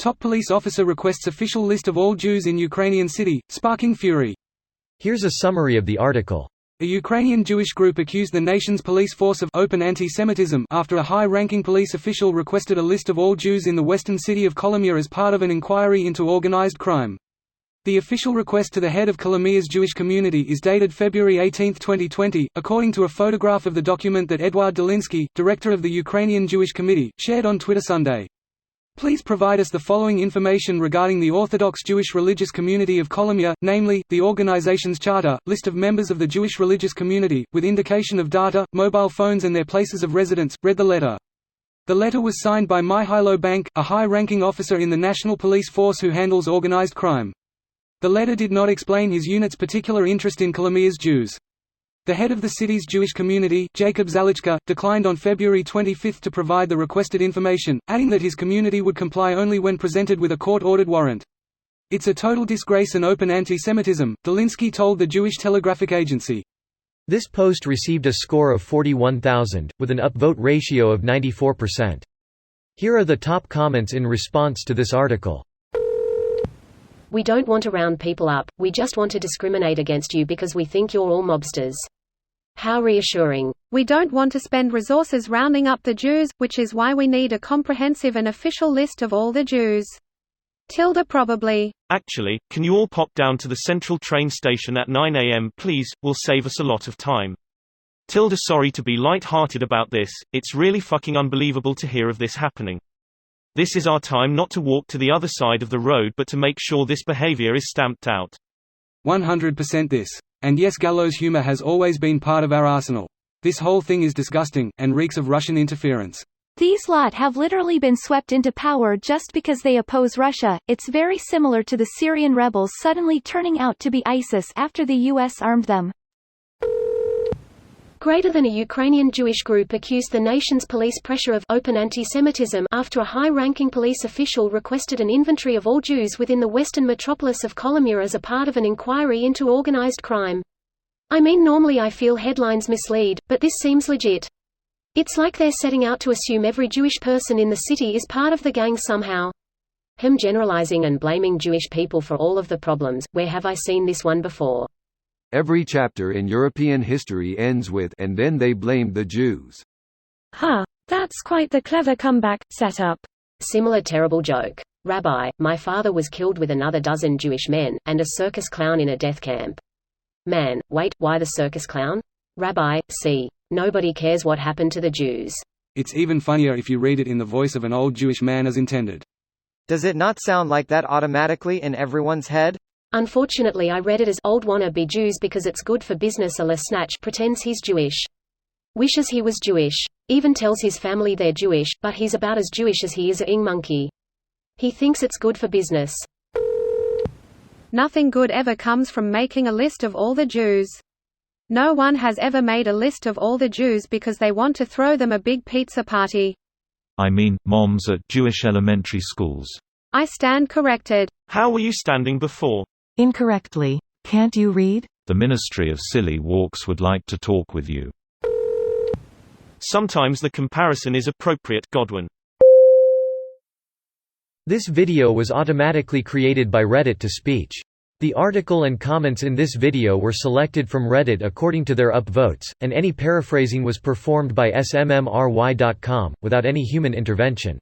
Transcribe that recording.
Top police officer requests official list of all Jews in Ukrainian city, sparking fury. Here's a summary of the article. A Ukrainian Jewish group accused the nation's police force of open anti-Semitism after a high-ranking police official requested a list of all Jews in the western city of Kolomyr as part of an inquiry into organized crime. The official request to the head of Kolomyr's Jewish community is dated February 18, 2020, according to a photograph of the document that Eduard Dolinsky, director of the Ukrainian Jewish Committee, shared on Twitter Sunday. Please provide us the following information regarding the Orthodox Jewish religious community of Kolomyr, namely, the organization's charter, list of members of the Jewish religious community, with indication of data, mobile phones and their places of residence, read the letter. The letter was signed by Mihailo Bank, a high-ranking officer in the National Police Force who handles organized crime. The letter did not explain his unit's particular interest in Kolomyr's Jews. The head of the city's Jewish community, Jacob Zalichka, declined on February 25 to provide the requested information, adding that his community would comply only when presented with a court-ordered warrant. "It's a total disgrace and open anti-Semitism," Dolinsky told the Jewish Telegraphic Agency. This post received a score of 41,000, with an upvote ratio of 94%. Here are the top comments in response to this article. "We don't want to round people up, we just want to discriminate against you because we think you're all mobsters." How reassuring. "We don't want to spend resources rounding up the Jews, which is why we need a comprehensive and official list of all the Jews." Probably. "Actually, can you all pop down to the central train station at 9 a.m. please, will save us a lot of time. Sorry to be light-hearted about this, it's really fucking unbelievable to hear of this happening. This is our time not to walk to the other side of the road but to make sure this behavior is stamped out." 100% this. And yes, gallows humor has always been part of our arsenal. This whole thing is disgusting, and reeks of Russian interference. "These lot have literally been swept into power just because they oppose Russia. It's very similar to the Syrian rebels suddenly turning out to be ISIS after the US armed them." Greater than a Ukrainian Jewish group accused the nation's police pressure of open anti-Semitism after a high-ranking police official requested an inventory of all Jews within the western metropolis of Kolomyr as a part of an inquiry into organized crime. I mean, normally I feel headlines mislead, but this seems legit. It's like they're setting out to assume every Jewish person in the city is part of the gang somehow. Generalizing and blaming Jewish people for all of the problems. Where have I seen this one before? Every chapter in European history ends with "and then they blamed the Jews." That's quite the clever comeback setup. Similar terrible joke. "Rabbi, my father was killed with another dozen Jewish men, and a circus clown in a death camp." Man, wait, why the circus clown? Rabbi, see. Nobody cares what happened to the Jews. It's even funnier if you read it in the voice of an old Jewish man as intended. Does it not sound like that automatically in everyone's head? Unfortunately, I read it as "old wanna be Jews because it's good for business." A snatch pretends he's Jewish. Wishes he was Jewish. Even tells his family they're Jewish, but he's about as Jewish as he is a monkey. He thinks it's good for business. Nothing good ever comes from making a list of all the Jews. No one has ever made a list of all the Jews because they want to throw them a big pizza party. I mean, moms at Jewish elementary schools. I stand corrected. How were you standing before? Incorrectly. Can't you read? The Ministry of Silly Walks would like to talk with you. Sometimes the comparison is appropriate, Godwin. This video was automatically created by Reddit to speech. The article and comments in this video were selected from Reddit according to their upvotes, and any paraphrasing was performed by smmry.com, without any human intervention.